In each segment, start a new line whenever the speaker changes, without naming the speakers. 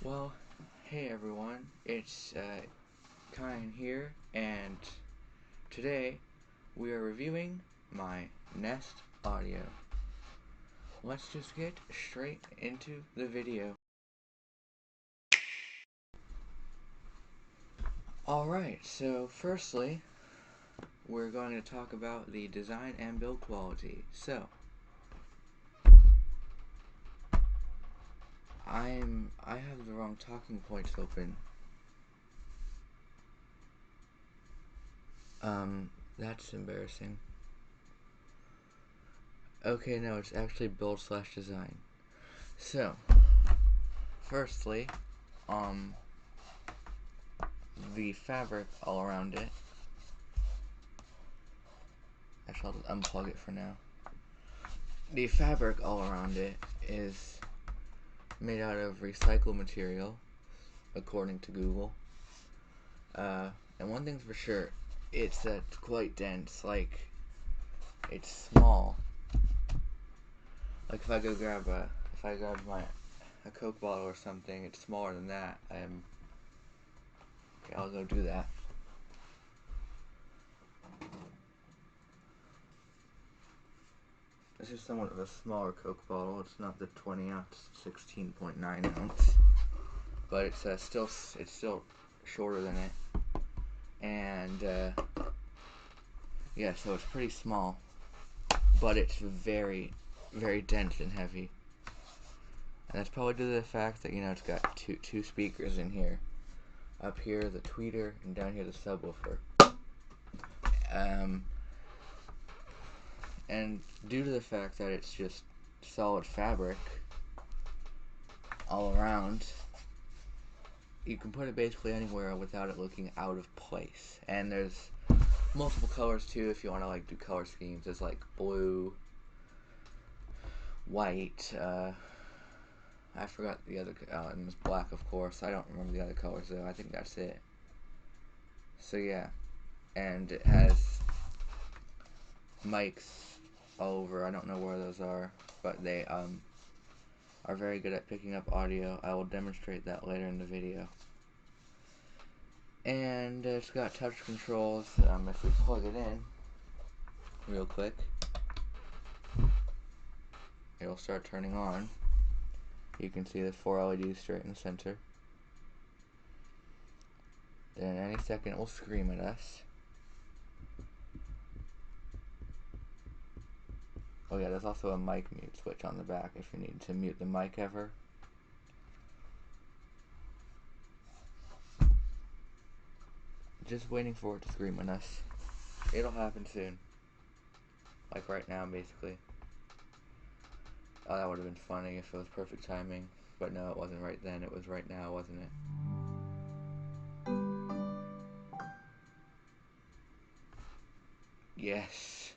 Well, hey everyone, it's Kyan here, and today we are reviewing my Nest audio. Let's just get straight into the video. Alright, so firstly, we're going to talk about the design and build quality. So, I have the wrong talking points open. That's embarrassing. Okay, no, it's actually build/design. So, firstly, the fabric all around it. Actually, I'll just unplug it for now. The fabric all around it is made out of recycled material, according to Google. And one thing's for sure, it's quite dense. Like, it's small. Like if I grab a Coke bottle or something, it's smaller than that. Okay, I'll go do that. This is somewhat of a smaller Coke bottle. It's not the 20 ounce, 16.9 ounce, but it's still shorter than it. And yeah, so it's pretty small, but it's very, very dense and heavy. And that's probably due to the fact that, you know, it's got two speakers in here. Up here, the tweeter, and down here, the subwoofer. And due to the fact that it's just solid fabric all around, you can put it basically anywhere without it looking out of place. And there's multiple colors too if you want to like do color schemes. There's like blue, white, I forgot the other, and there's black, of course. I don't remember the other colors though. I think that's it. So yeah, and it has mics all over. I don't know where those are, but they are very good at picking up audio. I will demonstrate that later in the video. And it's got touch controls. If we plug it in real quick, it'll start turning on. You can see the 4 LEDs straight in the center. Then any second it will scream at us. Oh yeah, there's also a mic mute switch on the back if you need to mute the mic ever. Just waiting for it to scream at us. It'll happen soon. Like right now, basically. Oh, that would have been funny if it was perfect timing. But no, it wasn't right then. It was right now, wasn't it? Yes.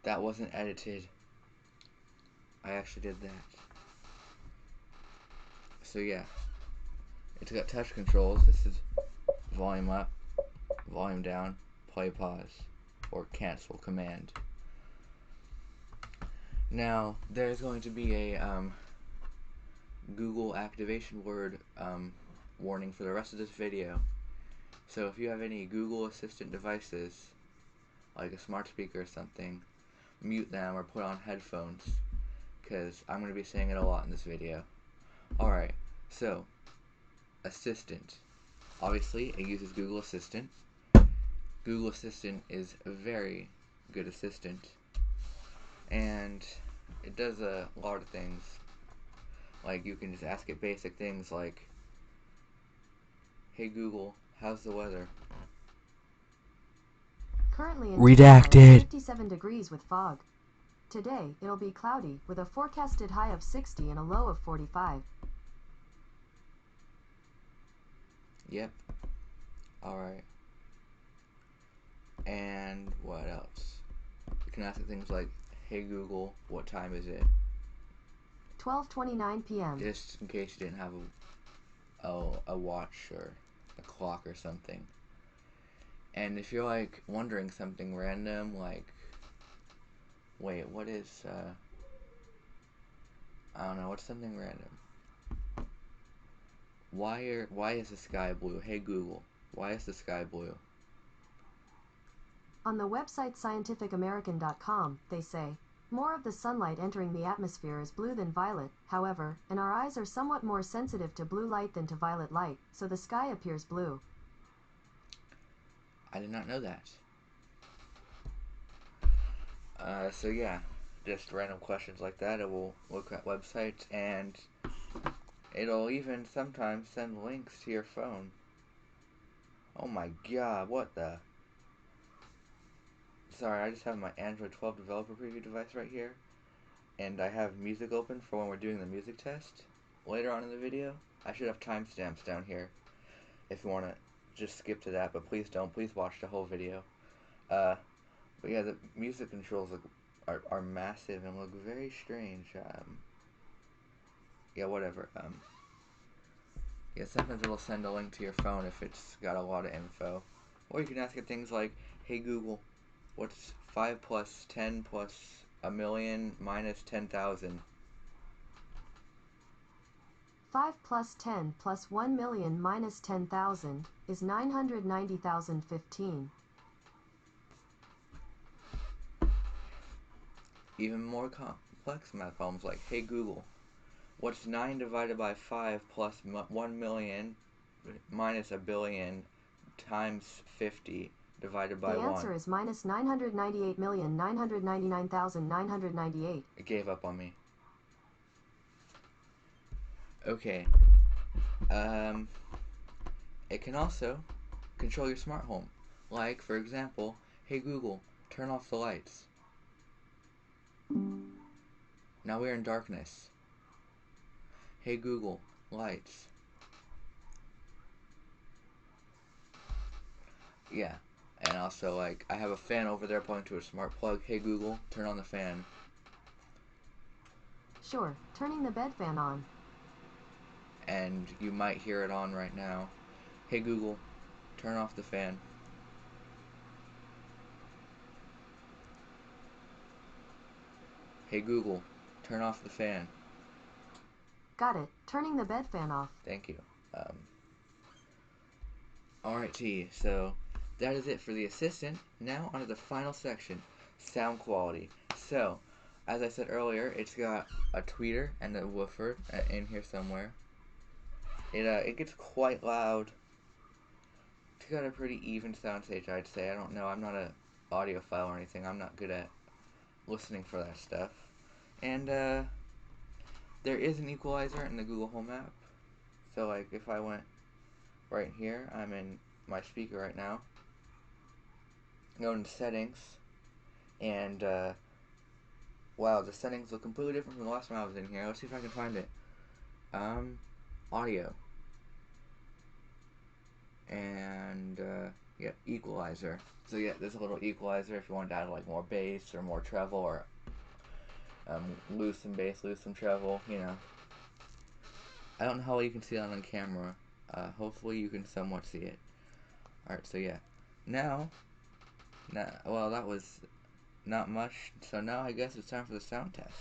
That wasn't edited. I actually did that. So yeah. It's got touch controls. This is volume up, volume down, play, pause, or cancel command. Now, there's going to be a Google activation word warning for the rest of this video. So if you have any Google Assistant devices, like a smart speaker or something, mute them or put on headphones, because I'm going to be saying it a lot in this video. Alright, so, Assistant. Obviously, it uses Google Assistant. Google Assistant is a very good assistant, and it does a lot of things. Like, you can just ask it basic things like, "Hey Google, how's the weather?"
Currently in
Redacted.
57 degrees with fog. Today, it'll be cloudy with a forecasted high of 60 and a low of 45.
Yep. Alright. And what else? You can ask it things like, "Hey Google, what time is it?"
12:29 p.m.
Just in case you didn't have a watch or a clock or something. And if you're like wondering something random, like, wait, what is I don't know, what's something random? Why is the sky blue? Hey Google, why is the sky blue?
On the website scientificamerican.com, they say, more of the sunlight entering the atmosphere is blue than violet, however, and our eyes are somewhat more sensitive to blue light than to violet light, so the sky appears blue.
I did not know that. So yeah, just random questions like that. It will look at websites and it'll even sometimes send links to your phone. Oh my god, what the? Sorry, I just have my Android 12 developer preview device right here. And I have music open for when we're doing the music test. Later on in the video, I should have timestamps down here. If you want to just skip to that, but please don't. Please watch the whole video. But yeah, the music controls are massive and look very strange. Yeah, whatever. Yeah, sometimes it'll send a link to your phone if it's got a lot of info. Or you can ask it things like, hey Google, what's 5 plus 10 plus a million minus 10,000?
5 plus 10 plus 1 million minus 10,000 is 990,015.
Even more complex math problems like, hey Google, what's 9 divided by 5 plus 1 million minus a billion times 50 divided by 1?
The answer is minus 998,999,998.
It gave up on me. Okay. It can also control your smart home. Like, for example, hey Google, turn off the lights. Now we're in darkness. Hey Google, lights. Yeah. And also, like, I have a fan over there pointing to a smart plug. Hey Google, turn on the fan.
Sure, turning the bed fan on.
And you might hear it on right now. Hey Google, turn off the fan. Hey Google, turn off the fan.
Got it, turning the bed fan off.
Thank you. Alrighty, so that is it for the assistant. Now onto the final section, sound quality. So, as I said earlier, it's got a tweeter and a woofer in here somewhere. It gets quite loud. It's got a pretty even soundstage, I'd say. I don't know, I'm not a audiophile or anything. I'm not good at listening for that stuff. And there is an equalizer in the Google Home app. So like if I went right here, I'm in my speaker right now. Go into settings, and wow, the settings look completely different from the last time I was in here. Let's see if I can find it. Audio, and yeah, equalizer. So yeah, there's a little equalizer if you want to add like more bass or more treble, or lose some bass, lose some treble. You know. I don't know how well you can see it on camera. Hopefully you can somewhat see it. Alright, so yeah. Now, well, that was not much. So now I guess it's time for the sound test.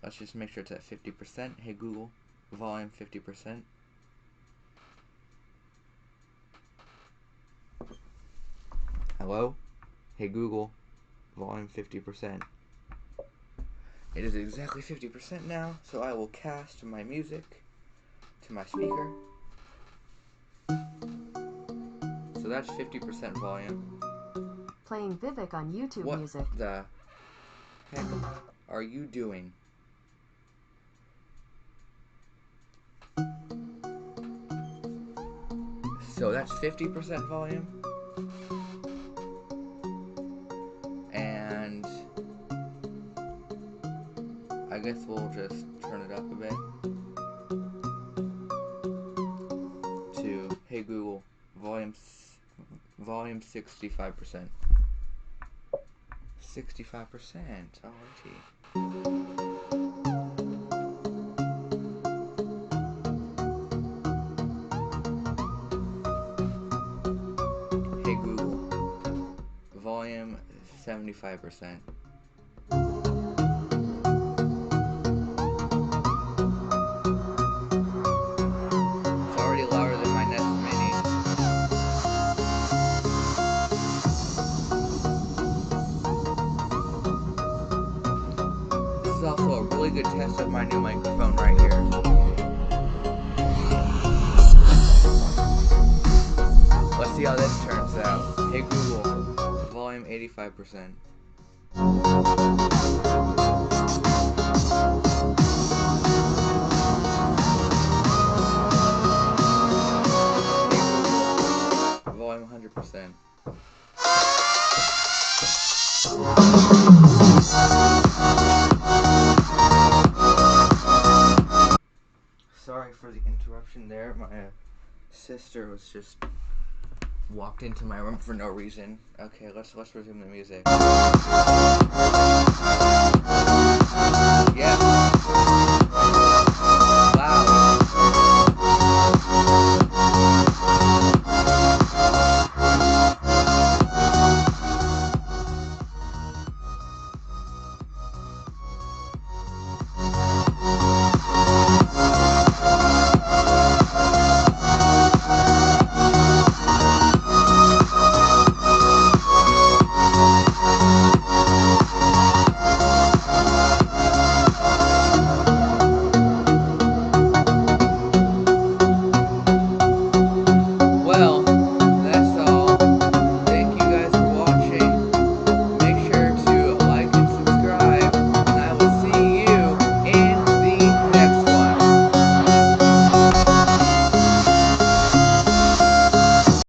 Let's just make sure it's at 50%. Hey Google, volume 50%. Hello? Hey Google, volume 50%. It is exactly 50% now, so I will cast my music to my speaker. So that's 50% volume.
Playing Vivek on YouTube
What
Music.
the heck are you doing? So that's 50% volume. And I guess we'll just turn it up a bit to hey Google, volume 65%. 65%. Alrighty. Hey Google, volume 75%. 85%. Volume 100%. Sorry for the interruption there. My sister was just walked into my room for no reason. Okay, let's resume the music. Yeah.